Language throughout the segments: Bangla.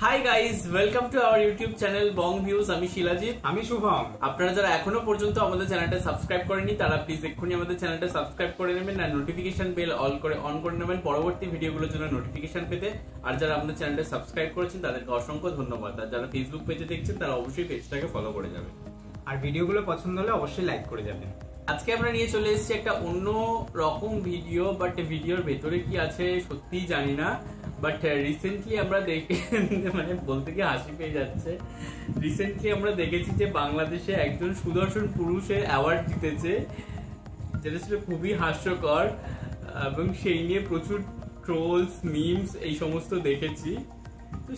Hi guys, welcome to our YouTube channel Bong views. আমি শিলাজিৎ। আমি শুভম। আপনারা যারা এখনো পর্যন্ত আমাদের চ্যানেলটা সাবস্ক্রাইব করেনি তারা প্লিজ এক্ষুনি আমাদের চ্যানেলটা সাবস্ক্রাইব করে নেবেন আর নোটিফিকেশন বেল অন করে নেবেন পরবর্তী ভিডিওগুলোর জন্য নোটিফিকেশন পেতে। আর যারা আমাদের চ্যানেলটা সাবস্ক্রাইব করেছেন তাদেরকে অসংখ্য ধন্যবাদ। আর যারা ফেসবুক পেজে দেখছেন তারা অবশ্যই পেজটাকে ফলো করে যাবেন আর ভিডিওগুলো পছন্দ হলে অবশ্যই লাইক করে যাবেন। আজকে আমরা নিয়ে চলে এসেছি একটা অন্য রকম ভিডিও, বাট ভিডিওর ভেতরে কি আছে সত্যিই জানি না। বাট রিসেন্টলি আমরা মানে বলতে গিয়ে হাসি পেয়ে যাচ্ছে। রিসেন্টলি আমরা দেখেছি যে বাংলাদেশে একজন সুদর্শন পুরুষের অ্যাওয়ার্ড জিতেছে, যেটা ছিল খুবই হাস্যকর এবং সেই নিয়ে প্রচুর ট্রোলস, মিমস এই সমস্ত দেখেছি। তো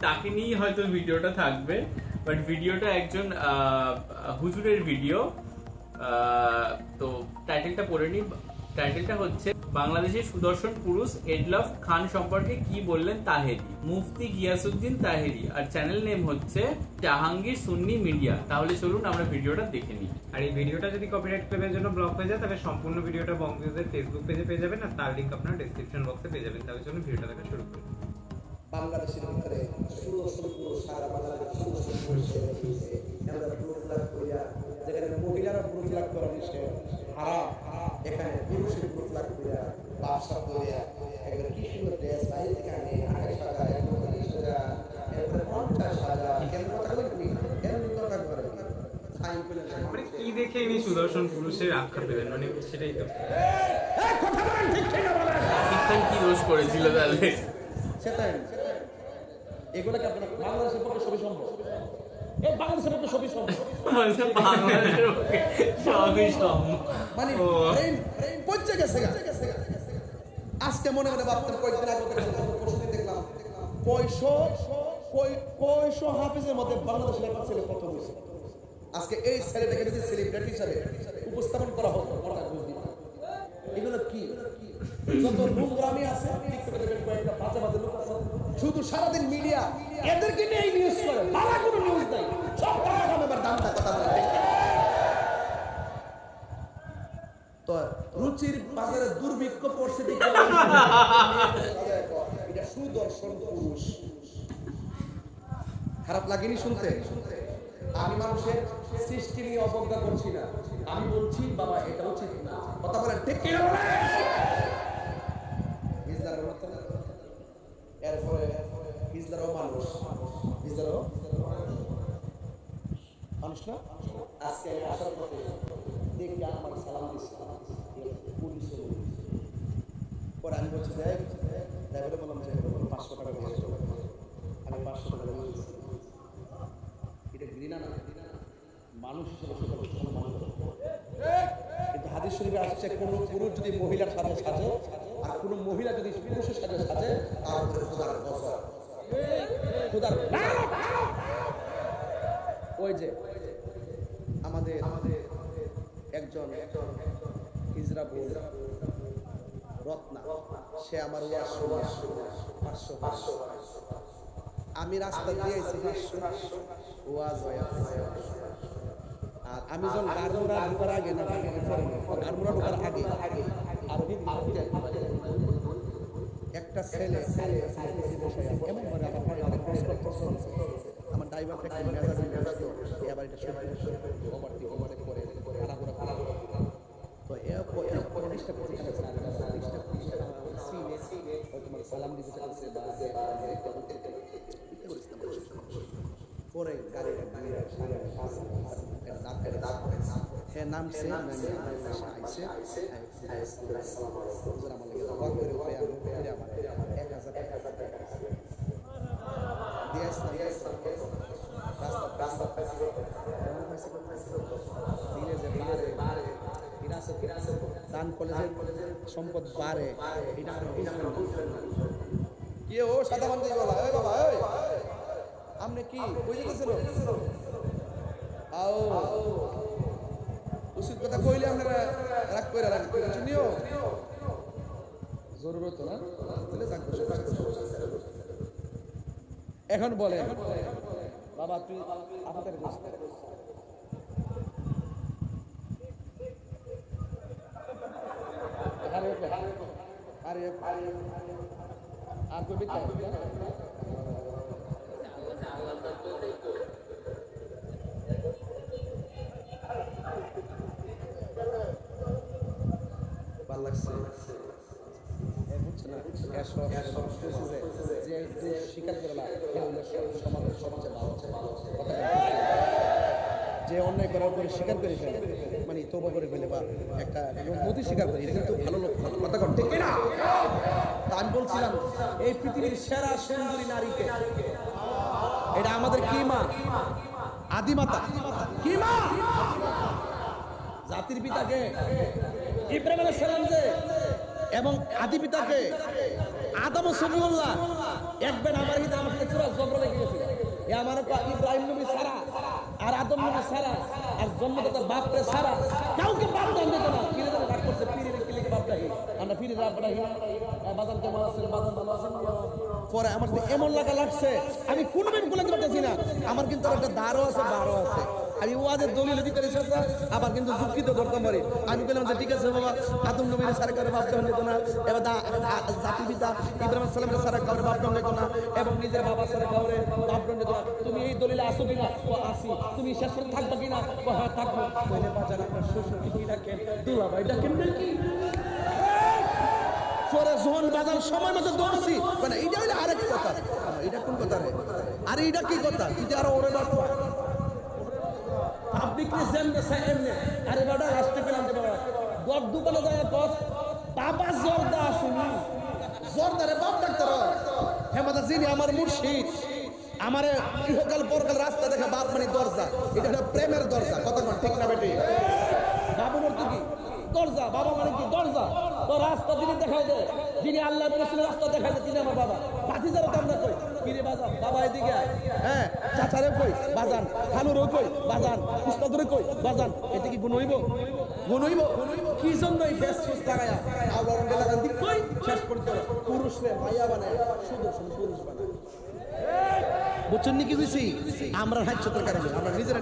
তাকে নিয়েই হয়তো ভিডিওটা থাকবে। বাট ভিডিওটা একজন হুজুরের ভিডিও। তো টাইটেলটা পড়ে নি। টাইটেলটা হচ্ছে বাংলাদেশের সুদর্শন পুরুষ এডলফ খান সম্পর্কে কি বললেন তাহেরি, মুফতি গিয়াসউদ্দিন তাহেরি। আর চ্যানেল নেম হচ্ছে জাহাঙ্গীর সুন্নি মিডিয়া। তাহলে চলুন আমরা ভিডিওটা দেখে নিই। আর এই ভিডিওটা যদি কপিরাইট ক্লেমের জন্য ব্লক হয়ে যায় তবে সম্পূর্ণ ভিডিওটা বং ভিউজের ফেসবুক পেজে পেয়ে যাবেন আর তার লিংক আপনার ডেসক্রিপশন বক্সে পেয়ে যাবেন। তাহলে চলুন ভিডিওটা দেখা শুরু করি। বাংলাদেশের ভিতরে সুদর্শন পুরুষ সারা বাংলাদেশ সুদর্শন পুরুষের আমরা প্রতিলাভ করিয়া যেখানে মহিলারা প্রতিলাভ করা নিষেধ হারাম, এখানে পুরুষের প্রতিলাভ করিয়া ব্যবসা করিয়া একবার কি সুন্দর ড্রেস নাই, এখানে 28,000 39,000 এরপরে 50,000 কেন কথা বলি কেন কথা করে মানে কি দেখে ইনি সুদর্শন পুরুষের আখ্যা পেলেন, মানে সেটাই তো কথা বলেন ঠিক ঠিক বলেন কি দোষ করেছিল তাহলে সেটাই। এগুলো কি আপনার বাংলাদেশের পক্ষে সবই সম্ভব? এই বাংলাদেশের পক্ষে সবই সম্ভব, বাংলাদেশের পক্ষে সবই সম্ভব। মানে ব্রেন পচে গেছে। আজকে মনে মনে ভাবতেন কয়েকদিন আগে প্রশ্ন দেখলাম কয়শো হাফিজের মধ্যে বাংলাদেশের একটা ছেলে প্রথম হয়েছে। আজকে এই ছেলেটাকে যদি সেলিব্রিটি হিসাবে উপস্থাপন করা হতো এগুলো কি যত নোংরামি আছে কয়েকটা বাজে বাজে লোক আছে শুধু সারাদিন মিডিয়া এদেরকে নিয়ে নিউজ করে, ভালো কোনো নিউজ নাই, সব এবার দামটা কথা বলে। তো রুচির বাজারে দুর্ভিক্ষ পড়ছে দেখে এটা সুদর্শন পুরুষ। খারাপ লাগেনি শুনতে? আমি মানুষের সৃষ্টি নিয়ে অবজ্ঞা করছি না, আমি বলছি বাবা এটা উচিত না। কথা বলেন ঠিক কি না? এরপরে হিজলারও মানুষ না। আজকে আসার পথে দেখে আমার সালাম দিচ্ছে পুলিশে। পরে আমি বলছি ড্রাইভারে বললাম যে 500 টাকা দিয়েছে। আমি 500 টাকা দিয়েছি। এটা ঘৃণা না, মানুষ হিসেবে সম্মান করে। কিন্তু হাদিস শরীফে আসছে কোনো পুরুষ যদি মহিলার সাথে সাজে আর কোনো মহিলা যদি পুরুষের সাথে সাজে তার উপরে খোদার গজব, খোদার ওই যে আমাদের একজন হিজরা বোন রত্না, সে আমার 500 আমি রাস্তা দিয়েছি 500 ওয়াজ হয়। আর আমি যখন গারমুরা ঢোকার আগে না গারমুরা ঢোকার আগে একটা ছেলে এমন ভাবে আমার ড্রাইভারটা একটু মেজাজ এবার এটা ওভারটেক করে তো সালাম দিতে চাচ্ছে পরে গাড়িটা নামছে দান কলেজের সম্পদ বাড়ে কি ও সাদা বান্ধব বলা বাবা আপনি কি বুঝে গেছিল আও উচিত কথা কইলে আপনারা রাগ করে নিও জরুরত না তাহলে এখন বলে বাবা তুই আপনাদের আরে আর কবি ভাল লাগছে যে স্বীকার করে না সমাজের সবচেয়ে ভালো যে অন্যায় করার পরে স্বীকার করে ফেলে মানে তওবা করে ফেলে বা একটা নদী স্বীকার করে, এটা কিন্তু ভালো লোক কথা কর ঠিক না? আমি বলছিলাম এই পৃথিবীর সেরা সুন্দরী নারীকে, এটা আমাদের কি মা? আদিমাতা কি মা? জাতির পিতাকে ইব্রাহিম আলাইহিস সালাম যে এবং আদি পিতাকে আদম ও সফিউল্লাহ একবার আমার হিতে আমাকে পুরো জবর লেগে গেছে। এ আমার ইব্রাহিম নবী সারা আর আদম নবী সারা আর জন্মদাতা বাপরে সারা কাউকে বাপ দান দিত না। পীরে তো রাগ করছে, পীরের কি লিখে বাপ রাখি আমরা পীরের বাপ রাখি বাজান কেমন আছেন, বাজান ভালো আছেন। পরে আমার এমন লাগছে আমি কোনোদিন বলে পারতেছি না, আমার কিন্তু একটা দারও আছে বারও আছে। আমি ওয়াজের দলিল দিতে চাচ্ছি আবার কিন্তু যুক্তিত করতে পারি। আমি বললাম যে ঠিক আছে বাবা, আদম নবীর সরকারের বাপ দান দিত না, এবার জাতির পিতা ইব্রাহিম সালামের সারা কাউরে বাপ দান দিত না এবং নিজের বাবা সারা কাউরে বাপ দান দিত না। তুমি এই দলিলে আসো কিনা? আসি। তুমি শেষ করে থাকবা কিনা? হ্যাঁ থাকবো। বলে বাজার আপনার শ্বশুর কি ডাকেন, দুলাভাই ডাকেন নাকি? পরে যখন বাজার সময় মতো দৌড়ছি মানে এইটা হইলে আরেক কথা, এটা কোন কথা রে? আরে এটা কি কথা? তুই আরো ওরে বাপ আপনি কি জানবে এমনি? আরে বাবা রাস্তে পেলাম যে বাবা গড় দোকানে যায় কস বাবা জর্দা শুনি জর্দা রে বাপ ডাক্তার হেমাদা যিনি আমার মুর্শিদ আমারে ইহকাল পরকাল রাস্তা দেখে বাপ মানে দরজা, এটা হলো প্রেমের দরজা। কথা কোন ঠিক না বেটি? বাবু মূর্তি কি দরজা, বাবা মানে কি দরজা? তো রাস্তা যিনি দেখাই দেয়, যিনি আল্লাহ রাসূলের রাস্তা দেখাই দেয় তিনি আমার বাবা। ভাতিজারও তো আমরা কই কিরে বাজান বাবা এদিকে আয়, হ্যাঁ চাচারে কই বাজান, খালুরও কই বাজান, উস্তাদরে কই বাজান। এতে কি গুণ হইব? গুণ হইব? কি জন্য এই ফেস ফুস লাগায়া আল্লাহর লাগান দিক কই শেষ করতে পুরুষ রে মাইয়া বানায় সুদর্শন পুরুষ বানায়। বুঝছেন কি বুঝছি? আমরা হাজ্যতের কারণে আমরা নিজেরা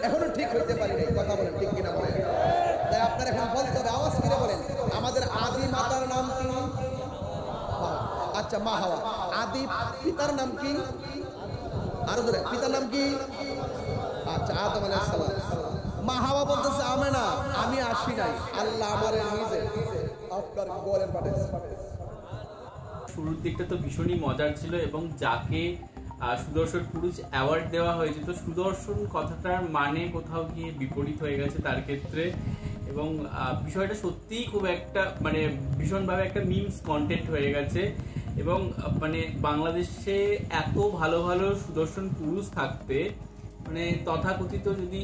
এখনো ঠিক হইতে পারি না। কথা বলেন ঠিক কিনা বলেন? তাই আপনার এখন বলতে হবে, আওয়াজ করে বলেন আমাদের আদি মাতার নাম কি? আচ্ছা মা হাওয়া। আদি পিতার নাম কি? আরো ধরে পিতার নাম কি? আচ্ছা আদম আলাইহিস সালাম। মা হাওয়া বলতেছে আমেনা আমি আসি নাই, আল্লাহ আমারে নিজে আপনার গোলের পাঠিয়েছে। শুরুর দিকটা তো ভীষণই মজার ছিল এবং যাকে সুদর্শন পুরুষ অ্যাওয়ার্ড দেওয়া হয়েছে, তো সুদর্শন কথাটার মানে কোথাও গিয়ে বিপরীত হয়ে গেছে তার ক্ষেত্রে এবং বিষয়টা সত্যিই খুব একটা মানে ভীষণভাবে একটা মিমস কন্টেন্ট হয়ে গেছে এবং মানে বাংলাদেশে এত ভালো ভালো সুদর্শন পুরুষ থাকতে মানে তথাকথিত যদি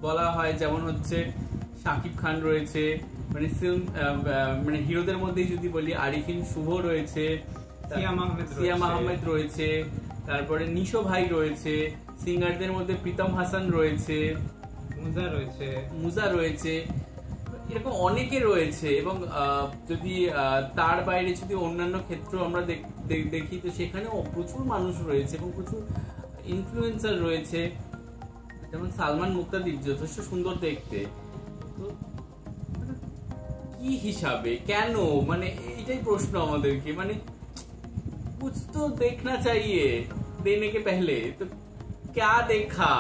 বলা হয় যেমন হচ্ছে শাকিব খান রয়েছে, মানে মানে হিরোদের মধ্যেই যদি বলি আরিফিন শুভ রয়েছে, সিয়াম আহমেদ রয়েছে, তারপরে নিশো ভাই রয়েছে, সিঙ্গারদের মধ্যে প্রীতম হাসান রয়েছে, মুজা রয়েছে, এরকম অনেকে রয়েছে এবং যদি তার বাইরে যদি অন্যান্য ক্ষেত্র আমরা দেখি তো সেখানেও প্রচুর মানুষ রয়েছে এবং প্রচুর ইনফ্লুয়েন্সার রয়েছে, যেমন সালমান মুক্তাদির যথেষ্ট সুন্দর দেখতে। তো কি হিসাবে কেন মানে এটাই প্রশ্ন আমাদেরকে, মানে कुछ तो देखना चाहिए देने के पहले, तो क्या देखा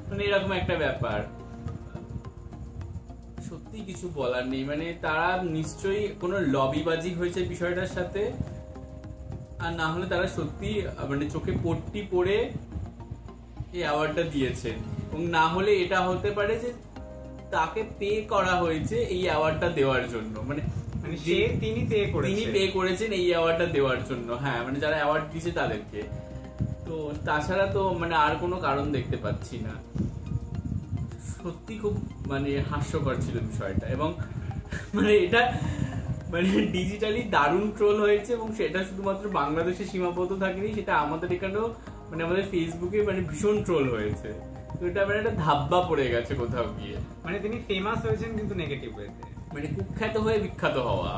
মানে এরকম একটা ব্যাপার। সত্যি কিছু বলার নেই, মানে তারা নিশ্চয়ই কোনো লবিবাজি হয়েছে বিষয়টার সাথে, আর না হলে তারা সত্যি মানে চোখে পট্টি পরে এই অ্যাওয়ার্ডটা দিয়েছেন এবং না হলে এটা হতে পারে যে তাকে পে করা হয়েছে এই অ্যাওয়ার্ডটা দেওয়ার জন্য, মানে তিনি পে করেছেন এই অ্যাওয়ার্ডটা দেওয়ার জন্য। হ্যাঁ মানে যারা অ্যাওয়ার্ড দিয়েছে তাদেরকে, তো তাছাড়া তো মানে আর কোনো কারণ দেখতে পাচ্ছি না। সত্যি খুব মানে হাস্যকর ছিল বিষয়টা এবং মানে এটা মানে ডিজিটালি দারুণ ট্রোল হয়েছে এবং সেটা শুধুমাত্র বাংলাদেশে সীমাবদ্ধ থাকেনি, সেটা আমাদের এখানেও মানে আমাদের ফেসবুকে মানে ভীষণ ট্রোল হয়েছে। তো এটা মানে একটা ধাব্বা পড়ে গেছে কোথাও গিয়ে, মানে তিনি ফেমাস হয়েছেন কিন্তু নেগেটিভ ওয়েতে, মানে কুখ্যাত হয়ে বিখ্যাত হওয়া।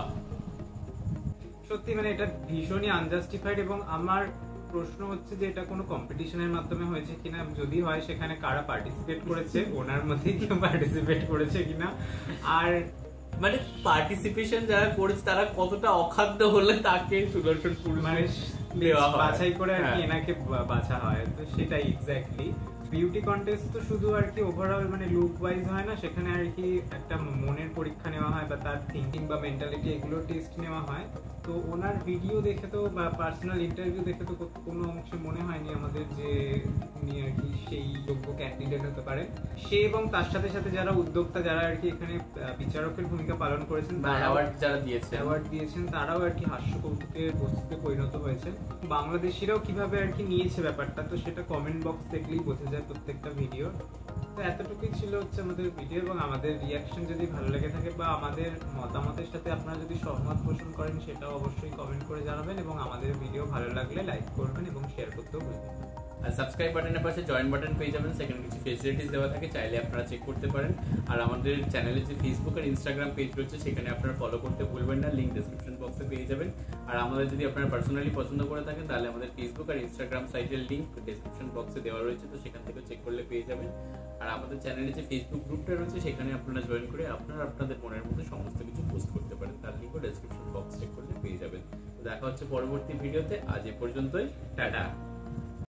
সত্যি মানে এটা ভীষণই আনজাস্টিফাইড এবং আমার প্রশ্ন হচ্ছে যে এটা কোনো কম্পিটিশনের মাধ্যমে হয়েছে কিনা, যদি হয় সেখানে কারা পার্টিসিপেট করেছে, ওনার মধ্যে কেউ পার্টিসিপেট করেছে কিনা, আর মানে পার্টিসিপেশন যারা করেছে তারা কতটা অখাদ্য হলে তাকে সুদর্শন পুরুষ মানে দেওয়া হয়। বাছাই করে আর কি হ্যাঁ। এনাকে বাছা হয়, তো সেটাই এক্স্যাক্টলি। বিউটি কন্টেস্ট তো শুধু আর কি ওভারঅল মানে লুক ওয়াইজ হয় না, সেখানে আর কি একটা মনের পরীক্ষা নেওয়া হয় বা তার থিঙ্কিং বা মেন্টালিটি এগুলো টেস্ট নেওয়া হয়। তো ওনার ভিডিও দেখে তো বা পার্সোনাল ইন্টারভিউ দেখে তো কোনো অংশে মনে হয়নি আমাদের যে উনি আর কি সেই যোগ্য ক্যান্ডিডেট হতে পারে। সে এবং তার সাথে সাথে যারা উদ্যোক্তা, যারা আর কি এখানে বিচারকের ভূমিকা পালন করেছেন, বা অ্যাওয়ার্ড যারা দিয়েছে, অ্যাওয়ার্ড দিয়েছেন, তারাও আর কি হাস্য কৌতুকের বস্তুতে পরিণত হয়েছে। বাংলাদেশিরাও কিভাবে আর কি নিয়েছে ব্যাপারটা, তো সেটা কমেন্ট বক্স দেখলেই বোঝা যায় প্রত্যেকটা ভিডিও। তো এতটুকুই ছিল হচ্ছে আমাদের ভিডিও, এবং আমাদের রিয়াকশন যদি ভালো লেগে থাকে বা আমাদের মতামতের সাথে আপনারা যদি সহমত পোষণ করেন, সেটাও অবশ্যই কমেন্ট করে জানাবেন, এবং আমাদের ভিডিও ভালো লাগলে লাইক করবেন এবং শেয়ার করতেও ভুলবেন না। আর সাবস্ক্রাইব বাটনের পাশে জয়েন বাটন পেয়ে যাবেন, সেখানে কিছু ফেসিলিটিস দেওয়া থাকে, চাইলে আপনারা চেক করতে পারেন। আর আমাদের চ্যানেলে যে ফেসবুক আর ইনস্টাগ্রাম পেজ রয়েছে, সেখানে আপনারা ফলো করতে ভুলবেন না, লিঙ্ক ডেসক্রিপশন বক্সে পেয়ে যাবেন। আর আমাদের যদি আপনারা পার্সোনালি পছন্দ করে থাকেন, তাহলে আমাদের ফেসবুক আর ইনস্টাগ্রাম সাইটের লিঙ্ক ডেসক্রিপশন বক্সে দেওয়া রয়েছে, তো সেখান থেকে চেক করলে পেয়ে যাবেন। আর আমাদের চ্যানেলে যে ফেসবুক গ্রুপটা রয়েছে, সেখানে আপনারা জয়েন করে আপনারা আপনাদের মনের মধ্যে সমস্ত কিছু পোস্ট করতে পারেন, তার লিঙ্কও ডেসক্রিপশন বক্স চেক করলে পেয়ে যাবেন। তো দেখা হচ্ছে পরবর্তী ভিডিওতে, আজ এ পর্যন্তই, টাটা।